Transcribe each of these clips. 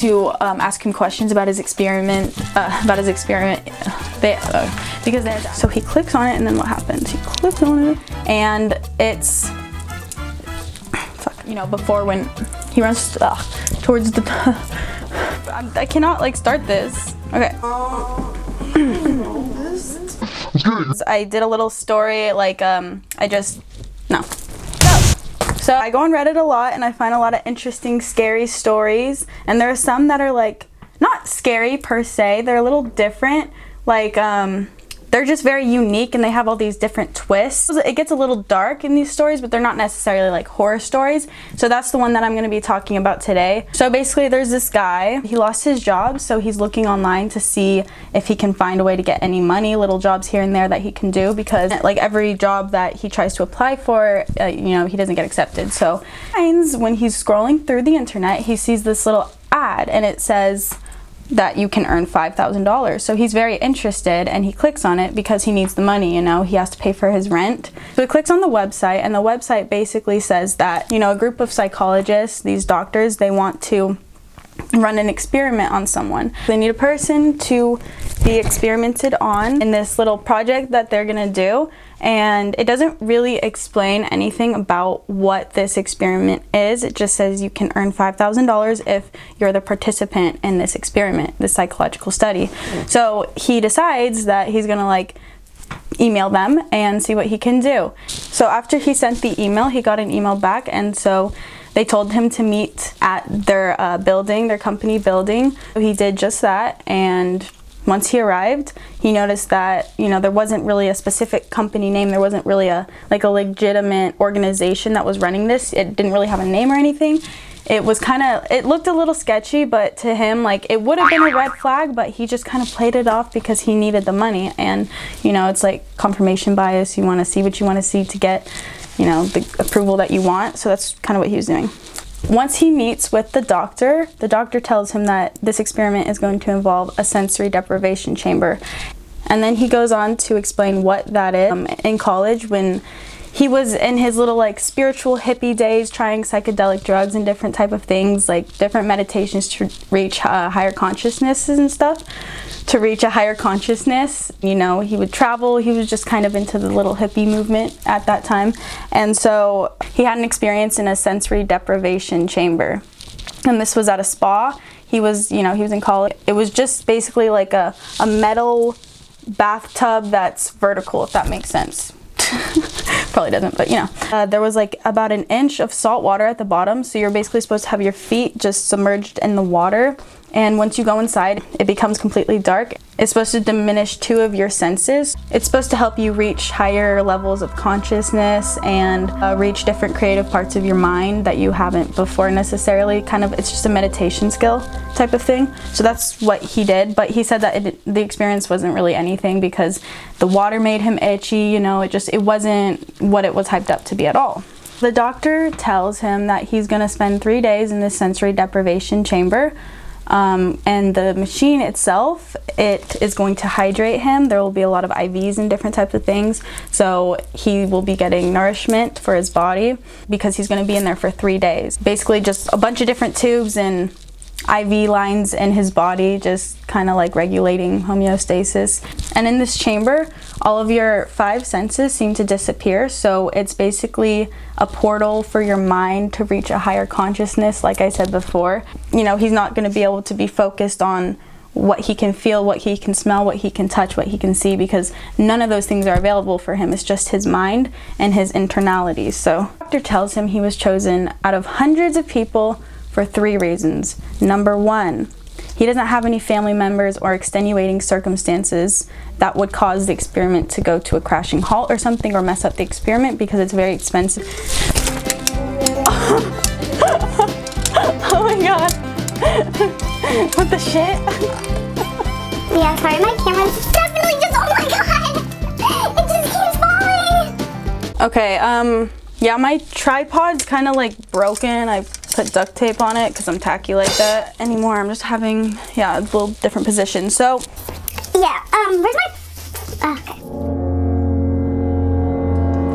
to ask him questions about his experiment, so he clicks on it, and then what happens? He clicks on it, and it's, before when he runs towards the, I cannot like start this. Okay. I did a little story, like, So I go on Reddit a lot, and I find a lot of interesting, scary stories, and there are some that are like, not scary per se, they're a little different, like, they're just very unique, and they have all these different twists. It gets a little dark in these stories, but they're not necessarily like horror stories. So that's the one that I'm going to be talking about today. So basically there's this guy, he lost his job, so he's looking online to see if he can find a way to get any money, little jobs here and there that he can do, because like every job that he tries to apply for, he doesn't get accepted. So when he's scrolling through the internet, he sees this little ad, and it says that you can earn $5,000. So he's very interested, and he clicks on it because he needs the money, he has to pay for his rent. So he clicks on the website, and the website basically says that, a group of psychologists, these doctors, they want to run an experiment on someone. They need a person to be experimented on in this little project that they're gonna do, and it doesn't really explain anything about what this experiment is. It just says you can earn $5,000 if you're the participant in this experiment, this psychological study. So he decides that he's gonna like email them and see what he can do. So after he sent the email, he got an email back, and so they told him to meet at their building, their company building. So he did just that, and once he arrived, he noticed that, there wasn't really a specific company name. There wasn't really a legitimate organization that was running this. It didn't really have a name or anything. It was it looked a little sketchy, but to him, it would have been a red flag, but he just kind of played it off because he needed the money. And, it's like confirmation bias. You want to see what you want to see to get, the approval that you want. So that's kind of what he was doing. Once he meets with the doctor tells him that this experiment is going to involve a sensory deprivation chamber. And then he goes on to explain what that is. In college, when he was in his little spiritual hippie days, trying psychedelic drugs and different type of things, like different meditations to reach higher consciousnesses and stuff. To reach a higher consciousness, he would travel. He was just kind of into the little hippie movement at that time. And so he had an experience in a sensory deprivation chamber. And this was at a spa. He was in college. It was just basically like a metal bathtub that's vertical, if that makes sense. Probably doesn't, but there was about an inch of salt water at the bottom, so you're basically supposed to have your feet just submerged in the water, and once you go inside, it becomes completely dark. It's supposed to diminish 2 of your senses. It's supposed to help you reach higher levels of consciousness and reach different creative parts of your mind that you haven't before necessarily. It's just a meditation skill type of thing. So that's what he did, but he said that the experience wasn't really anything because the water made him itchy, it wasn't what it was hyped up to be at all. The doctor tells him that he's gonna spend 3 days in this sensory deprivation chamber. And the machine itself, it is going to hydrate him. There will be a lot of IVs and different types of things. So he will be getting nourishment for his body because he's going to be in there for 3 days. Basically just a bunch of different tubes and IV lines in his body, just kind of regulating homeostasis. And in this chamber, all of your 5 senses seem to disappear. So it's basically a portal for your mind to reach a higher consciousness, like I said before. He's not going to be able to be focused on what he can feel, what he can smell, what he can touch, what he can see, because none of those things are available for him. It's just his mind and his internalities. So the doctor tells him he was chosen out of hundreds of people for 3 reasons. Number 1, he doesn't have any family members or extenuating circumstances that would cause the experiment to go to a crashing halt or something, or mess up the experiment, because it's very expensive. Oh my god. What the shit? Yeah, sorry, my camera's definitely just, oh my god! It just keeps falling! Okay, yeah, my tripod's kind of broken. I put duct tape on it because I'm tacky like that anymore. I'm just having, a little different position. So, yeah, where's my, okay.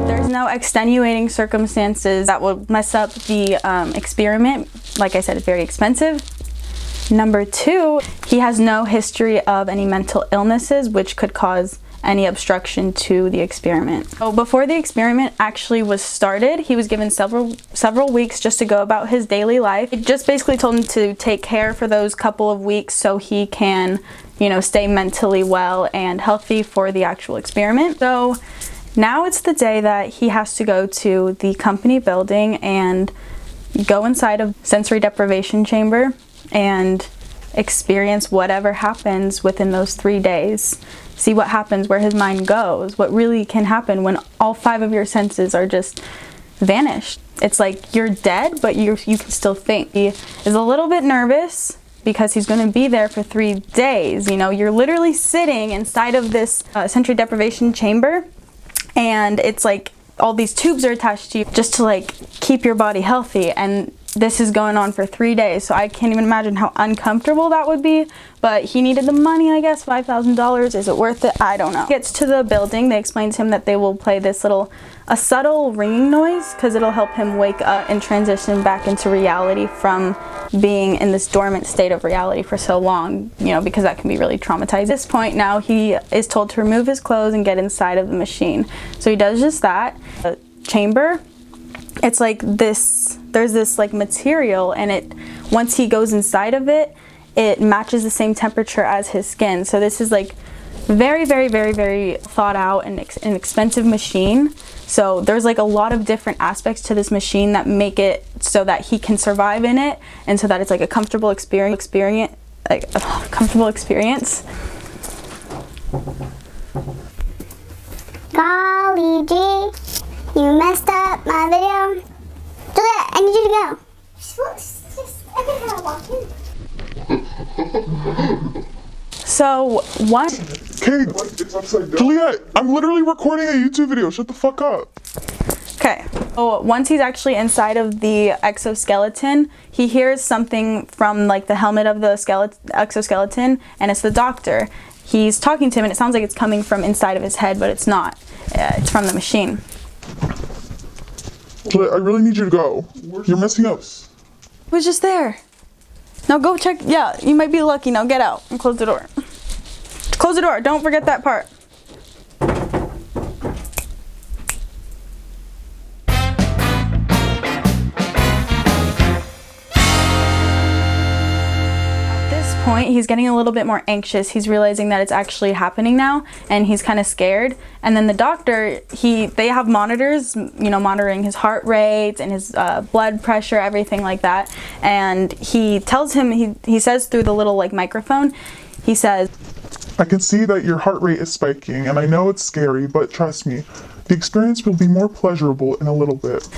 There's no extenuating circumstances that would mess up the experiment. Like I said, it's very expensive. Number 2, he has no history of any mental illnesses which could cause any obstruction to the experiment. So before the experiment actually was started, he was given several weeks just to go about his daily life. It just basically told him to take care for those couple of weeks so he can, stay mentally well and healthy for the actual experiment. So now it's the day that he has to go to the company building and go inside of sensory deprivation chamber and experience whatever happens within those 3 days. See what happens, where his mind goes, what really can happen when all 5 of your senses are just vanished. It's like you're dead, but you can still think. He is a little bit nervous because he's going to be there for 3 days. You're literally sitting inside of this sensory deprivation chamber, and it's like all these tubes are attached to you just to like keep your body healthy, and this is going on for 3 days, so I can't even imagine how uncomfortable that would be. But he needed the money, I guess, $5,000. Is it worth it? I don't know. He gets to the building. They explain to him that they will play this a subtle ringing noise because it'll help him wake up and transition back into reality from being in this dormant state of reality for so long, because that can be really traumatizing. At this point now, he is told to remove his clothes and get inside of the machine. So he does just that. The chamber, it's like this, there's this like material, and once he goes inside of it, it matches the same temperature as his skin. So this is like very, very, very, very thought out and an expensive machine. So there's like a lot of different aspects to this machine that make it so that he can survive in it, and so that it's like a comfortable experience. Golly gee, you messed up my video. Juliet, I need you to go. I can have a walk in. So one. Kate, Juliet, I'm literally recording a YouTube video. Shut the fuck up. Okay. So once he's actually inside of the exoskeleton, he hears something from like the helmet of the exoskeleton, and it's the doctor. He's talking to him, and it sounds like it's coming from inside of his head, but it's not. It's from the machine. Juliet, I really need you to go. You're messing up. It was just there. Now go check. Yeah, you might be lucky. Now get out and close the door. Close the door. Don't forget that part. At this point, he's getting a little bit more anxious. He's realizing that it's actually happening now, and he's kind of scared. And then the doctor, they have monitors, monitoring his heart rate and his blood pressure, everything like that. And he tells him, he says through the little like microphone, he says, I can see that your heart rate is spiking, and I know it's scary, but trust me, the experience will be more pleasurable in a little bit.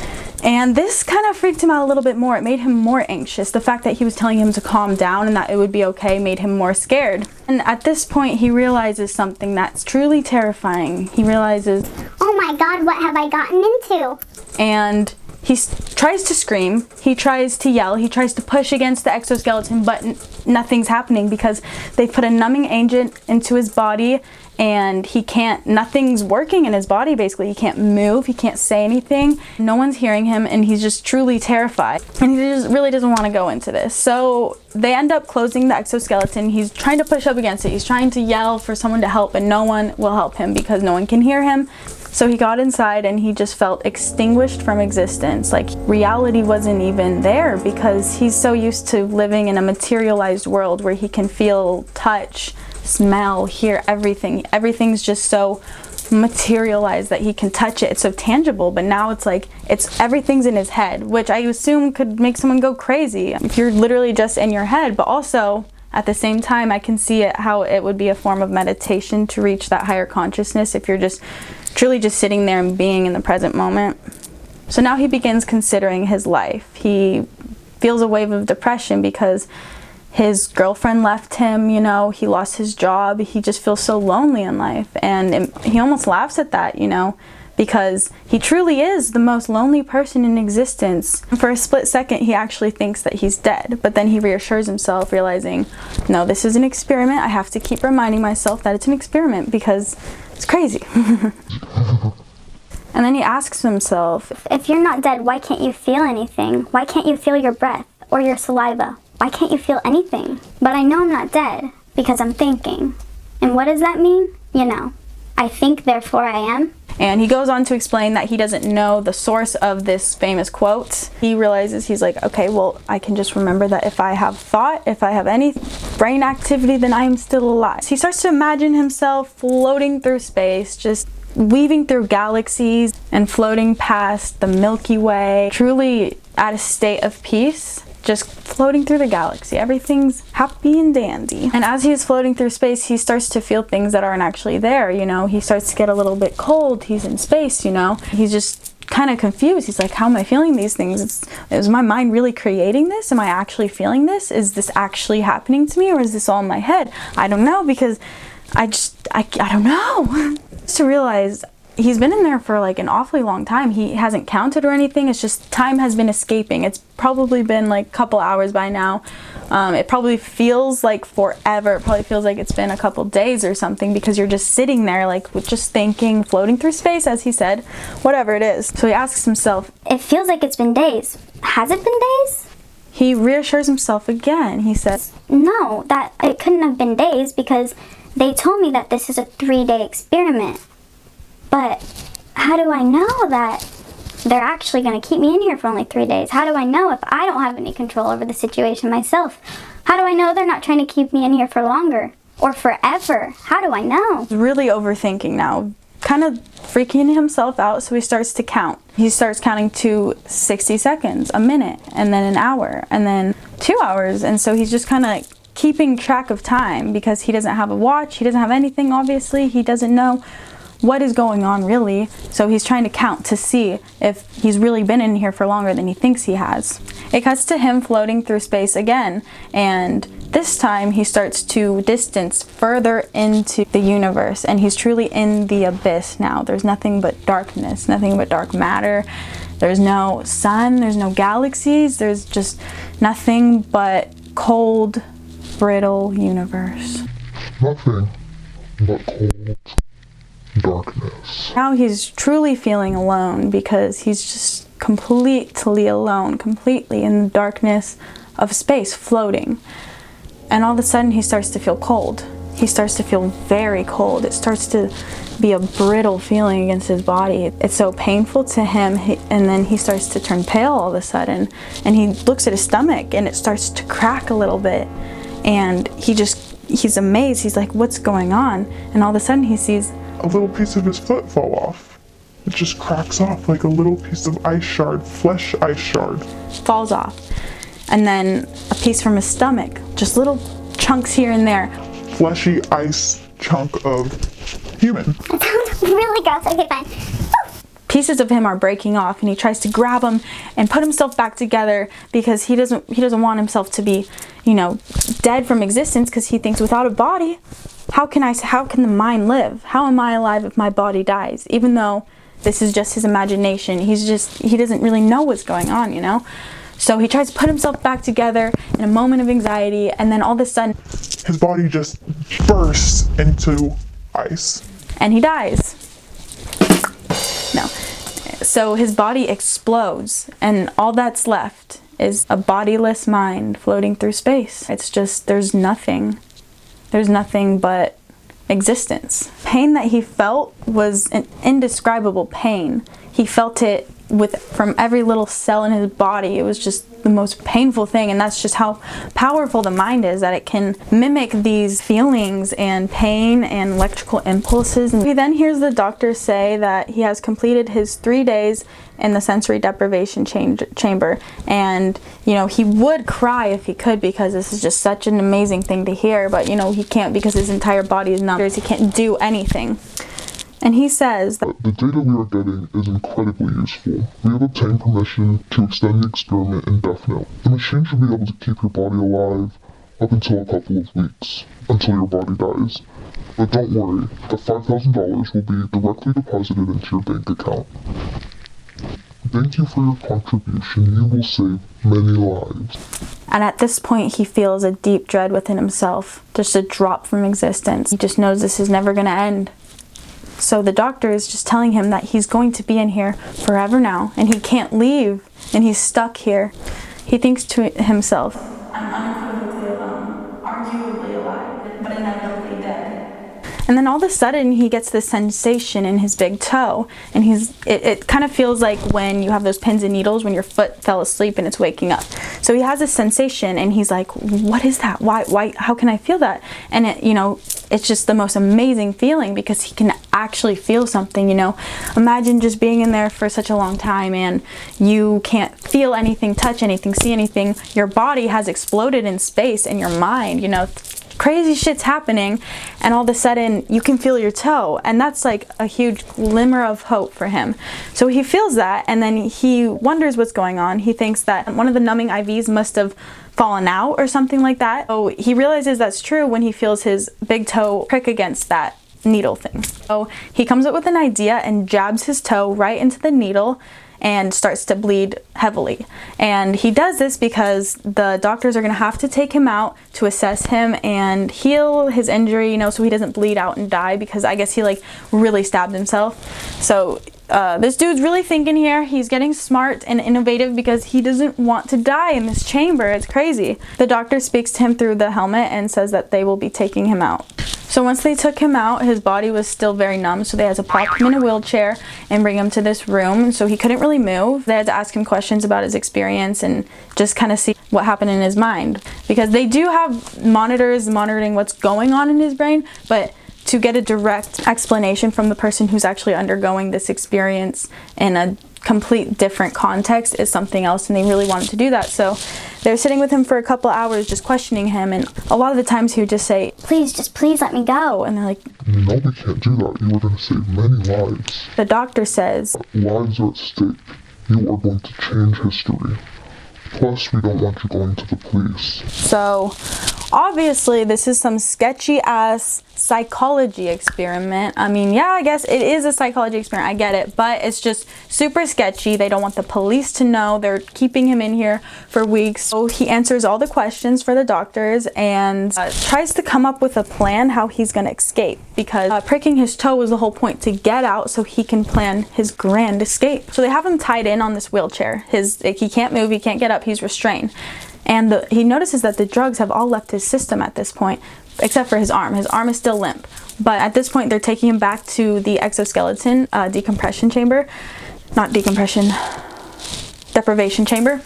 And this kind of freaked him out a little bit more. It made him more anxious. The fact that he was telling him to calm down and that it would be okay made him more scared. And at this point, he realizes something that's truly terrifying. He realizes, oh my God, what have I gotten into? And he tries to scream, he tries to yell, he tries to push against the exoskeleton, but nothing's happening because they put a numbing agent into his body, and nothing's working in his body basically. He can't move, he can't say anything, no one's hearing him, and he's just truly terrified. And he just really doesn't want to go into this. So they end up closing the exoskeleton. He's trying to push up against it, he's trying to yell for someone to help, and no one will help him because no one can hear him. So he got inside, and he just felt extinguished from existence. Like reality wasn't even there because he's so used to living in a materialized world where he can feel, touch, smell, hear everything. Everything's just so materialized that he can touch it. It's so tangible, but now it's like everything's in his head, which I assume could make someone go crazy if you're literally just in your head. But also at the same time, I can see how it would be a form of meditation to reach that higher consciousness if you're just truly just sitting there and being in the present moment. So now he begins considering his life. He feels a wave of depression because his girlfriend left him, he lost his job. He just feels so lonely in life, and he almost laughs at that, because he truly is the most lonely person in existence. For a split second, he actually thinks that he's dead, but then he reassures himself, realizing, no, this is an experiment. I have to keep reminding myself that it's an experiment because it's crazy. And then he asks himself, if you're not dead, why can't you feel anything? Why can't you feel your breath or your saliva why can't you feel anything? But I know I'm not dead because I'm thinking. And what does that mean? You know, I think, therefore I am. And he goes on to explain that he doesn't know the source of this famous quote. He realizes, he's like, okay, well, I can just remember that if I have thought, if I have any brain activity, then I am still alive. So he starts to imagine himself floating through space, just weaving through galaxies and floating past the Milky Way, truly at a state of peace. Just floating through the galaxy. Everything's happy and dandy. And as he's floating through space, he starts to feel things that aren't actually there, you know. He starts to get a little bit cold. He's in space, you know. He's just kind of confused. He's like, how am I feeling these things? Is my mind really creating this? Am I actually feeling this? Is this actually happening to me, or is this all in my head? I don't know, because I don't know. Just to realize he's been in there for like an awfully long time. He hasn't counted or anything. It's just time has been escaping. It's probably been like a couple hours by now. It probably feels like forever. It probably feels like it's been a couple days or something, because you're just sitting there like with just thinking, floating through space, as he said, whatever it is. So he asks himself, it feels like it's been days. Has it been days? He reassures himself again. He says, no, that it couldn't have been days, because they told me that this is a 3-day experiment. But how do I know that they're actually going to keep me in here for only 3 days? How do I know if I don't have any control over the situation myself? How do I know they're not trying to keep me in here for longer or forever? How do I know? He's really overthinking now, kind of freaking himself out, so he starts to count. He starts counting to 60 seconds, a minute, and then an hour, and then 2 hours, and so he's just kind of keeping track of time because he doesn't have a watch, he doesn't have anything, obviously, he doesn't know what is going on really, so he's trying to count to see if he's really been in here for longer than he thinks he has. It cuts to him floating through space again, and this time he starts to distance further into the universe, and he's truly in the abyss now. There's nothing but darkness, nothing but dark matter. There's no sun, there's no galaxies, there's just nothing but cold, brittle universe. Nothing but cold darkness. Now he's truly feeling alone, because he's just completely alone, completely in the darkness of space, floating. And all of a sudden he starts to feel cold. He starts to feel very cold. It starts to be a brittle feeling against his body. It's so painful to him, and then he starts to turn pale all of a sudden, and he looks at his stomach and it starts to crack a little bit, and he's amazed. He's like, what's going on? And all of a sudden he sees a little piece of his foot fall off. It just cracks off like a little piece of ice shard, flesh ice shard. Falls off. And then a piece from his stomach, just little chunks here and there. Fleshy ice chunk of human. That sounds really gross. Okay, fine. Pieces of him are breaking off, and he tries to grab them and put himself back together, because he doesn't want himself to be, you know, dead from existence, because he thinks without a body, how can the mind live? How am I alive if my body dies? Even though this is just his imagination, he doesn't really know what's going on, you know? So he tries to put himself back together in a moment of anxiety, and then all of a sudden his body just bursts into ice. And he dies. No. So his body explodes, and all that's left is a bodiless mind floating through space. It's just, there's nothing but existence. Pain that he felt was an indescribable pain. He felt it from every little cell in his body. It was just the most painful thing, and that's just how powerful the mind is, that it can mimic these feelings and pain and electrical impulses. And he then hears the doctor say that he has completed his 3 days in the sensory deprivation chamber, and you know, he would cry if he could, because this is just such an amazing thing to hear, but you know, he can't, because his entire body is numb. He can't do anything. And he says that the data we are getting is incredibly useful. We have obtained permission to extend the experiment indefinitely. The machine should be able to keep your body alive up until a couple of weeks, until your body dies. But don't worry, the $5,000 will be directly deposited into your bank account. Thank you for your contribution. You will save many lives. And at this point, he feels a deep dread within himself, just a drop from existence. He just knows this is never going to end. So the doctor is just telling him that he's going to be in here forever now, and he can't leave, and he's stuck here. He thinks to himself, I'm unequivocally alone, arguably alive, but inevitably dead. And then all of a sudden he gets this sensation in his big toe, and it kind of feels like when you have those pins and needles when your foot fell asleep and it's waking up. So he has this sensation and he's like, what is that? Why, how can I feel that? And it's just the most amazing feeling because he can actually feel something, Imagine just being in there for such a long time and you can't feel anything, touch anything, see anything. Your body has exploded in space and your mind, crazy shit's happening, and all of a sudden you can feel your toe, and that's like a huge glimmer of hope for him. So he feels that, and then he wonders what's going on. He thinks that one of the numbing IVs must have fallen out or something like that. So he realizes that's true when he feels his big toe prick against that needle thing. So he comes up with an idea and jabs his toe right into the needle and starts to bleed heavily. And he does this because the doctors are going to have to take him out to assess him and heal his injury, so he doesn't bleed out and die, because I guess he really stabbed himself. So this dude's really thinking here. He's getting smart and innovative because he doesn't want to die in this chamber. It's crazy. The doctor speaks to him through the helmet and says that they will be taking him out. So once they took him out, his body was still very numb, so they had to prop him in a wheelchair and bring him to this room. So he couldn't really move. They had to ask him questions about his experience and just kind of see what happened in his mind, because they do have monitors monitoring what's going on in his brain, but to get a direct explanation from the person who's actually undergoing this experience in a complete different context is something else, and they really wanted to do that. So they were sitting with him for a couple hours just questioning him, and a lot of the times he would just say, please let me go. And they're like, no, we can't do that. You are going to save many lives. The doctor says, lives are at stake. You are going to change history. Plus, we don't want you going to the police. So obviously this is some sketchy ass psychology experiment. I mean, yeah, I guess it is a psychology experiment, I get it, but it's just super sketchy. They don't want the police to know. They're keeping him in here for weeks. So he answers all the questions for the doctors and tries to come up with a plan how he's gonna escape, because pricking his toe was the whole point, to get out so he can plan his grand escape. So they have him tied in on this wheelchair. He can't move, he can't get up, he's restrained. And he notices that the drugs have all left his system at this point, except for his arm. His arm is still limp. But at this point, they're taking him back to the exoskeleton decompression chamber. Not decompression, deprivation chamber.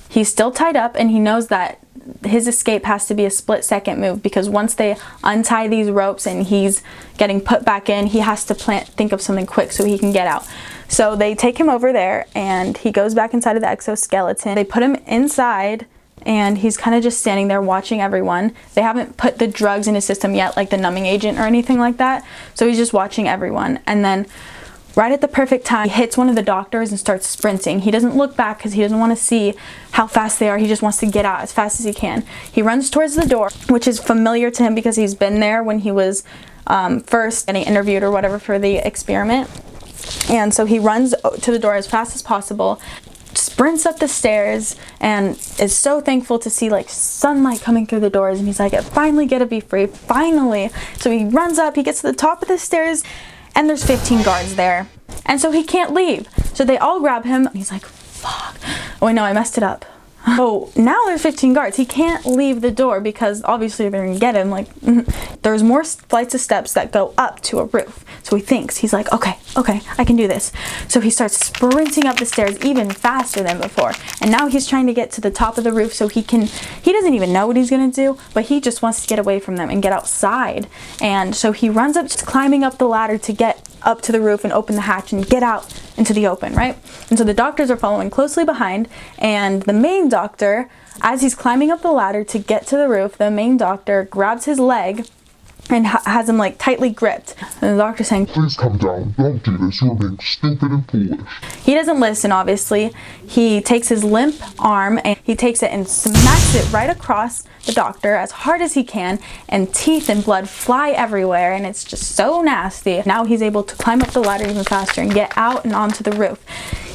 He's still tied up, and he knows that his escape has to be a split-second move, because once they untie these ropes and he's getting put back in, he has to think of something quick so he can get out. So they take him over there, and he goes back inside of the exoskeleton. They put him inside, and he's kind of just standing there watching everyone. They haven't put the drugs in his system yet, like the numbing agent or anything like that. So he's just watching everyone. And then right at the perfect time, he hits one of the doctors and starts sprinting. He doesn't look back because he doesn't want to see how fast they are. He just wants to get out as fast as he can. He runs towards the door, which is familiar to him because he's been there when he was first getting interviewed or whatever for the experiment. And so he runs to the door as fast as possible, sprints up the stairs, and is so thankful to see sunlight coming through the doors, and he's like, I finally get to be free, finally. So he runs up, he gets to the top of the stairs, and there's 15 guards there, and so he can't leave. So they all grab him, and he's like, fuck, oh wait, no, I messed it up. Oh, now there's 15 guards. He can't leave the door because obviously they're gonna get him. There's more flights of steps that go up to a roof. So he's like, okay, I can do this. So he starts sprinting up the stairs even faster than before. And now he's trying to get to the top of the roof so he doesn't even know what he's gonna do, but he just wants to get away from them and get outside. And so he runs up, just climbing up the ladder to get up to the roof and open the hatch and get out into the open, right? And so the doctors are following closely behind, and the main doctor, as he's climbing up the ladder to get to the roof, the main doctor grabs his leg and has him tightly gripped. And the doctor's saying, please come down, don't do this, you are being stupid and foolish. He doesn't listen, obviously. He takes his limp arm and he takes it and smacks it right across the doctor as hard as he can, and teeth and blood fly everywhere, and it's just so nasty. Now he's able to climb up the ladder even faster and get out and onto the roof.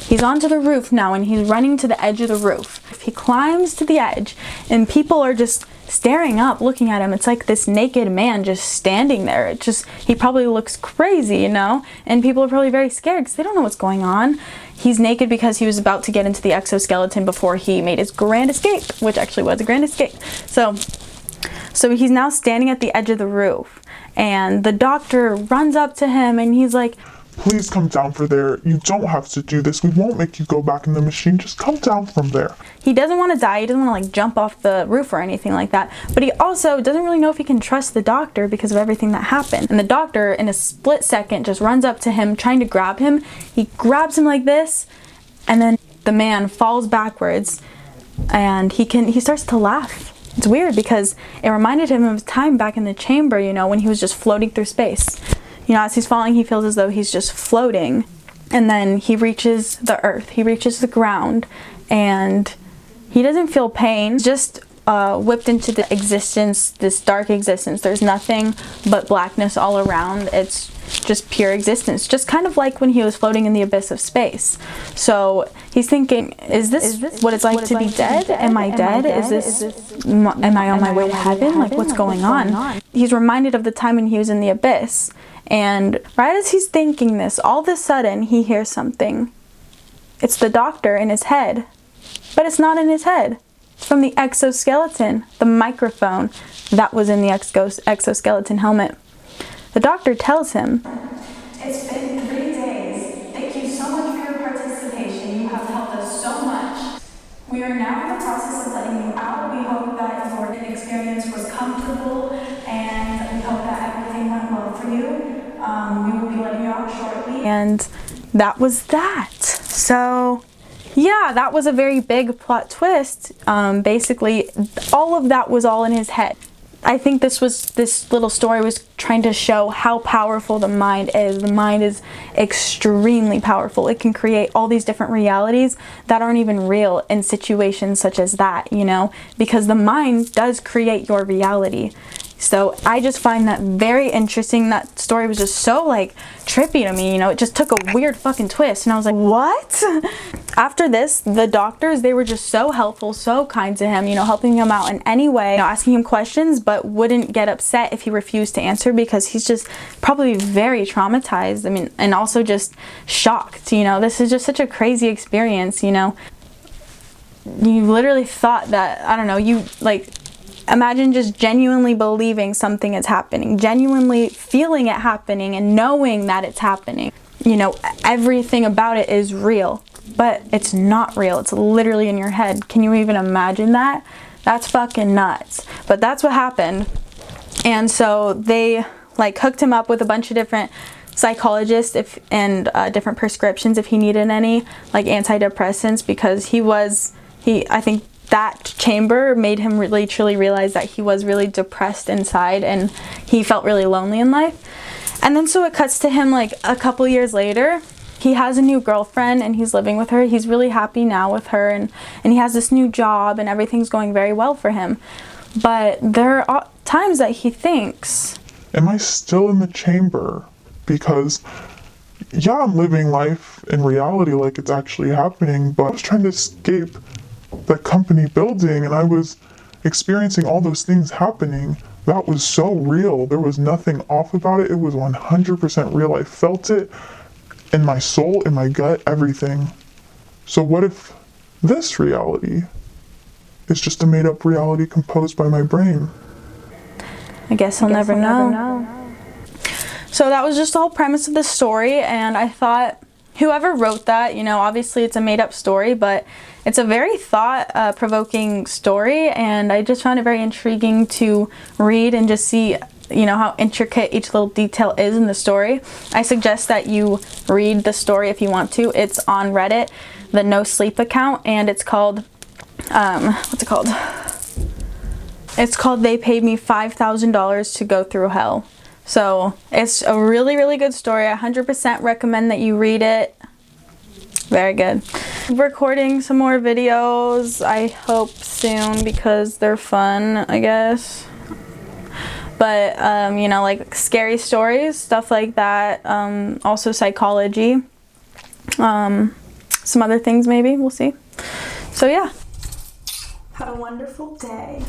He's onto the roof now, and he's running to the edge of the roof. He climbs to the edge, and people are just staring up, looking at him. It's like this naked man just standing there. He probably looks crazy, you know? And people are probably very scared because they don't know what's going on. He's naked because he was about to get into the exoskeleton before he made his grand escape, which actually was a grand escape. So he's now standing at the edge of the roof, and the doctor runs up to him and he's like, "Please come down from there. You don't have to do this. We won't make you go back in the machine. Just come down from there." He doesn't want to die. He doesn't want to like jump off the roof or anything like that. But he also doesn't really know if he can trust the doctor because of everything that happened. And the doctor, in a split second, just runs up to him, trying to grab him. He grabs him like this, and then the man falls backwards, and he starts to laugh. It's weird because it reminded him of his time back in the chamber, you know, when he was just floating through space. You know, as he's falling, he feels as though he's just floating. And then he reaches the earth. He reaches the ground. And he doesn't feel pain. He's just whipped into the existence, this dark existence. There's nothing but blackness all around. It's just pure existence. Just kind of like when he was floating in the abyss of space. So he's thinking, is this what it's like to be dead? Am I dead? Am I on my way to heaven? Like, what's going on? He's reminded of the time when he was in the abyss. And right as he's thinking this, all of a sudden he hears something. It's the doctor in his head. But it's not in his head. It's from the exoskeleton, the microphone that was in the exoskeleton helmet. The doctor tells him, "It's been 3 days. Thank you so much for your participation. You have helped us so much. We are now in the process of letting you out. We hope that your experience was comfortable, and we hope that everything went well for you. We will be letting you out shortly." and that was that. So yeah, that was a very big plot twist. Basically, all of that was all in his head. I think this little story was trying to show how powerful the mind is. The mind is extremely powerful. It can create all these different realities that aren't even real in situations such as that, you know, because the mind does create your reality. So I just find that very interesting. That story was just so like trippy to me, you know, it just took a weird fucking twist and I was like, what? After this, the doctors, they were just so helpful, so kind to him, you know, helping him out in any way, you know, asking him questions, but wouldn't get upset if he refused to answer because he's just probably very traumatized. I mean, and also just shocked, you know, this is just such a crazy experience, you know. You literally thought that, I don't know, you like, imagine just genuinely believing something is happening, genuinely feeling it happening and knowing that it's happening. You know, everything about it is real, but it's not real. It's literally in your head. Can you even imagine that? That's fucking nuts. But that's what happened. And so they like hooked him up with a bunch of different psychologists and different prescriptions if he needed any, like antidepressants, because I think that chamber made him really truly realize that he was really depressed inside and he felt really lonely in life. And then so it cuts to him like a couple years later. He has a new girlfriend and he's living with her. He's really happy now with her and he has this new job and everything's going very well for him. But there are times that he thinks, Am I still in the chamber? Because yeah, I'm living life in reality like it's actually happening, but I was trying to escape that company building and I was experiencing all those things happening. That was so real. There was nothing off about it. It was 100% real. I felt it in my soul, in my gut, everything. So what if this reality is just a made-up reality composed by my brain? I guess he'll never know. So that was just the whole premise of the story, and I thought whoever wrote that, you know, obviously it's a made-up story, but it's a very thought-provoking story, and I just found it very intriguing to read and just see, you know, how intricate each little detail is in the story. I suggest that you read the story if you want to. It's on Reddit, the No Sleep account, and it's called, what's it called? It's called They Paid Me $5,000 to Go Through Hell. So it's a really, really good story. I 100% recommend that you read it. Very good. Recording some more videos, I hope soon, because they're fun, I guess. But, you know, like scary stories, stuff like that. Also psychology. Some other things maybe, we'll see. So yeah. Have a wonderful day.